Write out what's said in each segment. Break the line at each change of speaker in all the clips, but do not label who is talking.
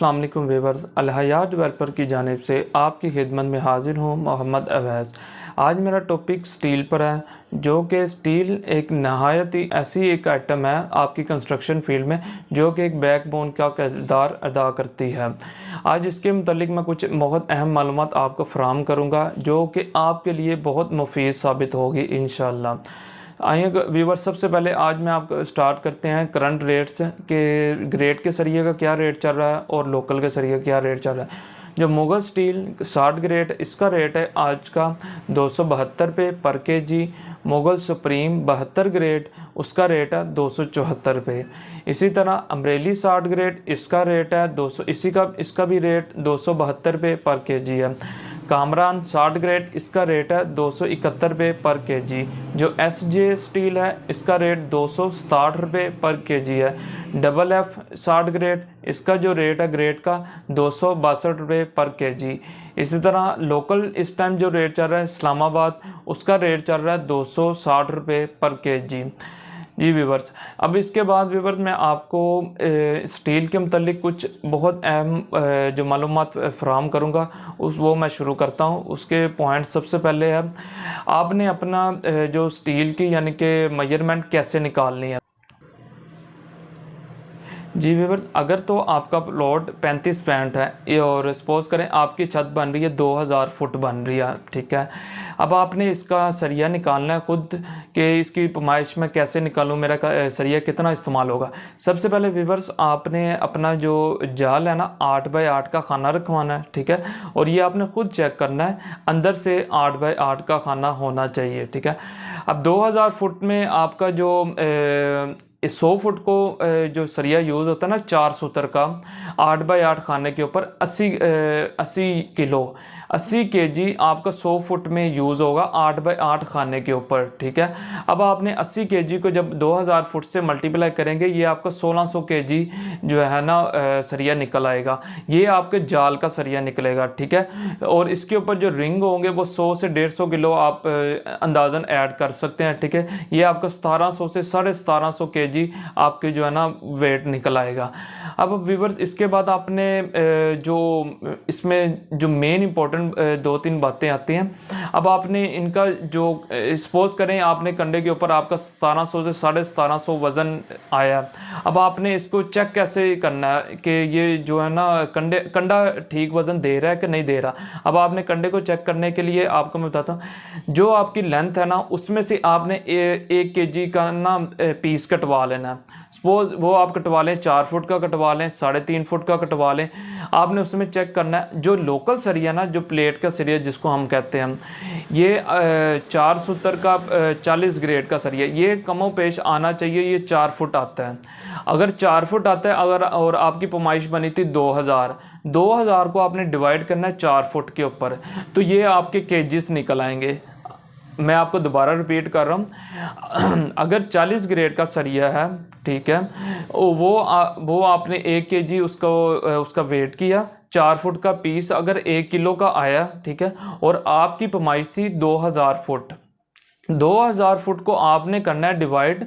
अस्सलाम वालेकुम व्यूअर्स, अल हयात डेवलपर की जानिब से आपकी खिदमत में हाजिर हूँ मोहम्मद अवैस। आज मेरा टॉपिक स्टील पर है, जो कि स्टील एक नहायत ही ऐसी एक आइटम है आपकी कंस्ट्रक्शन फील्ड में जो कि एक बैकबोन का किरदार अदा करती है। आज इसके मुतालिक मैं कुछ बहुत अहम मालूमात आपको फराहम करूँगा जो कि आपके लिए बहुत मुफीद साबित होगी इंशाअल्लाह। आइए व्यूवर, सबसे पहले आज मैं आपको स्टार्ट करते हैं करंट रेट्स के। ग्रेड के सरिये का क्या रेट चल रहा है और लोकल के सरिये का क्या रेट चल रहा है। जो मुगल स्टील 60 ग्रेड, इसका रेट है आज का 272 रुपये पर केजी। मुगल सुप्रीम 72 ग्रेड, उसका रेट है 274 रुपये। इसी तरह अमरेली 60 ग्रेड, इसका रेट है 200, इसका भी रेट 272 रुपये पर केजी है। कामरान 60 ग्रेड, इसका रेट है 271 रुपये पर केजी। जो एसजे स्टील है, इसका रेट 267 रुपये पर केजी है। डबल एफ 60 ग्रेड, इसका जो रेट है ग्रेड का 262 रुपये पर केजी। इसी तरह लोकल इस टाइम जो रेट चल रहा है इस्लामाबाद, उसका रेट चल रहा है 260 रुपये पर केजी। जी व्यूवर्स, अब इसके बाद व्यूवर्स मैं आपको स्टील के मतलब कुछ बहुत अहम जो मालूमात फराहम करूँगा वो मैं शुरू करता हूँ। उसके पॉइंट सबसे पहले है, आपने अपना जो स्टील की यानी कि मेजरमेंट कैसे निकालनी है। जी व्यूअर्स, अगर तो आपका प्लॉट 35 पैंट है और सपोज करें आपकी छत बन रही है 2000 फुट बन रही है, ठीक है। अब आपने इसका सरिया निकालना है खुद कि इसकी पैमाइश में कैसे निकालूं, मेरा सरिया कितना इस्तेमाल होगा। सबसे पहले व्यूअर्स, आपने अपना जो जाल है ना 8 बाई 8 का खाना रखवाना है, ठीक है। और ये आपने खुद चेक करना है, अंदर से 8 बाई 8 का खाना होना चाहिए, ठीक है। अब 2000 फुट में आपका जो 100 फुट को जो सरिया यूज़ होता है ना 4 सूत्र का 8 बाई 8 खाने के ऊपर 80 केजी आपका 100 फुट में यूज़ होगा 8 बाई 8 खाने के ऊपर, ठीक है। अब आपने 80 केजी को जब 2000 फुट से मल्टीप्लाई करेंगे, ये आपका 1600 केजी जो है ना सरिया निकल आएगा। ये आपके जाल का सरिया निकलेगा, ठीक है। और इसके ऊपर जो रिंग होंगे वो 100 से 150 किलो आप अंदाज़न ऐड कर सकते हैं, ठीक है। ये आपका 1700 से 1750 केजी आपके जो है ना वेट निकल आएगा। अब व्यूअर्स, इसके बाद आपने जो इसमें जो मेन इंपॉर्टेंट 2-3 बातें आती हैं। अब आपने इनका जो सपोज करें आपने कंडे के ऊपर आपका 1700 से 1750 वज़न आया। अब आपने इसको चेक कैसे करना है कि ये जो है ना कंडा ठीक वज़न दे रहा है कि नहीं दे रहा। अब आपने कंडे को चेक करने के लिए आपको मैं बताता हूँ, जो आपकी लेंथ है ना उसमें से आपने 1 केजी का ना पीस कटवा लेना है। सपोज वो आप कटवा लें 4 फुट का कटवा लें, 3.5 फुट का कटवा लें। आपने उसमें चेक करना है जो लोकल सरिया ना, जो प्लेट का सरिया जिसको हम कहते हैं, ये 4 सूत्र का 40 ग्रेड का सरिया, ये कमो पेश आना चाहिए। ये 4 फुट आता है। अगर 4 फुट आता है, अगर और आपकी पैमाइश बनी थी 2000 को आपने डिवाइड करना है 4 फुट के ऊपर, तो ये आपके केजीस निकल आएंगे। मैं आपको दोबारा रिपीट कर रहा हूँ, अगर 40 ग्रेड का सरिया है, ठीक है, वो आपने 1 केजी उसका वेट किया, 4 फुट का पीस अगर 1 किलो का आया, ठीक है, और आपकी पैमाइश थी 2000 फुट। 2000 फुट को आपने करना है डिवाइड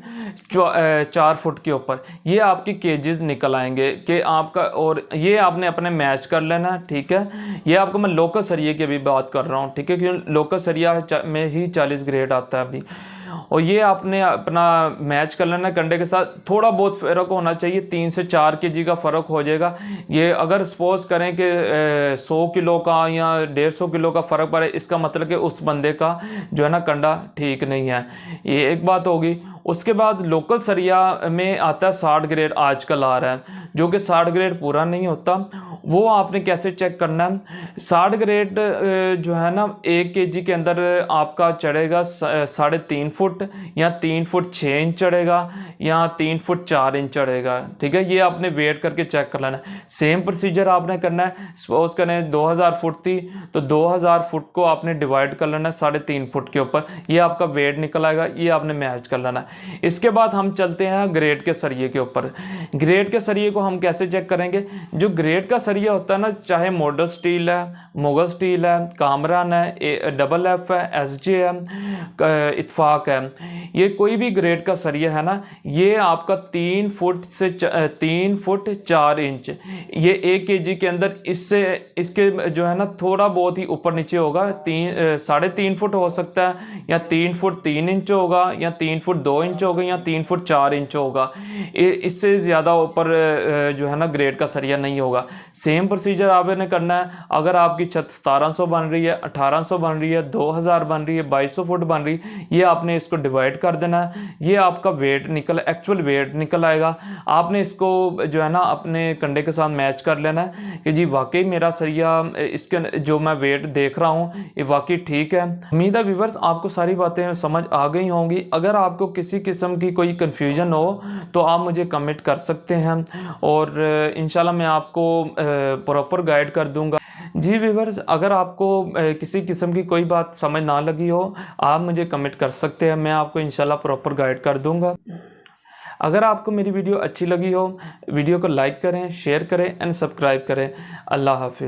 4 फुट के ऊपर, ये आपकी केजेस निकल आएंगे कि आपका, और ये आपने अपने मैच कर लेना, ठीक है। ये आपको मैं लोकल सरिये की भी बात कर रहा हूँ, ठीक है, क्योंकि लोकल सरिया में ही 40 ग्रेड आता है अभी। और ये आपने अपना मैच कर लेना कंडे के साथ। थोड़ा बहुत फ़र्क होना चाहिए, 3 से 4 केजी का फ़र्क हो जाएगा। ये अगर सपोज करें कि 100 किलो का या 150 किलो का फ़र्क पड़े, इसका मतलब कि उस बंदे का जो है ना कंडा ठीक नहीं है। ये एक बात होगी। उसके बाद लोकल सरिया में आता है 60 ग्रेड आजकल आ रहा है, जो कि 60 ग्रेड पूरा नहीं होता। वो आपने कैसे चेक करना है, 60 ग्रेड जो है ना 1 केजी के अंदर आपका चढ़ेगा 3.5 फुट या 3 फुट 6 इंच चढ़ेगा या 3 फुट 4 इंच चढ़ेगा, ठीक है। ये आपने वेट करके चेक कर लेना है। सेम प्रोसीजर आपने करना है। सपोज करें 2000 फुट थी तो 2000 फुट को आपने डिवाइड कर लेना है 3.5 फुट के ऊपर, ये आपका वेट निकल आएगा। ये आपने मैच कर लेना है। इसके बाद हम चलते हैं ग्रेड के सरिये के ऊपर। ग्रेड के सरिये को हम कैसे चेक करेंगे, जो ग्रेड का सरिया होता है ना, चाहे मॉडल स्टील है, मुगल स्टील है, कामरान है, डबल एफ है, SJ है, इत्फाक है, ये कोई भी ग्रेड का सरिया है ना, ये आपका 3 फुट से 3 फुट 4 इंच, ये 1 kg के अंदर इससे इसके जो है ना थोड़ा बहुत ही ऊपर नीचे होगा, 3.5 फुट हो सकता है, या 3 फुट 3 इंच होगा, या 3 फुट 2 इंच होगा, या 3 फुट 4 इंच होगा। इससे ज़्यादा ऊपर जो है ना ग्रेड का सरिया नहीं होगा। सेम प्रोसीजर आपने करना है। अगर आपकी छत 1700 बन रही है, 1800 बन रही है, 2000 बन रही है, 2200 फुट बन रही है, ये आपने इसको डिवाइड कर देना है। ये आपका वेट एक्चुअल वेट निकल आएगा। आपने इसको जो है ना अपने कंडे के साथ मैच कर लेना है कि जी वाकई मेरा सरिया, इसके जो मैं वेट देख रहा हूँ ये वाकई ठीक है। उम्मीद है व्यूअर्स आपको सारी बातें समझ आ गई होंगी। अगर आपको किसी किस्म की कोई कन्फ्यूजन हो तो आप मुझे कमेंट कर सकते हैं, और इंशाल्लाह मैं आपको प्रॉपर गाइड कर दूंगा। जी व्यूअर्स, अगर आपको किसी किस्म की कोई बात समझ ना लगी हो, आप मुझे कमेंट कर सकते हैं, मैं आपको इंशाल्लाह प्रॉपर गाइड कर दूंगा। अगर आपको मेरी वीडियो अच्छी लगी हो, वीडियो को लाइक करें, शेयर करें एंड सब्सक्राइब करें। अल्लाह हाफिज़।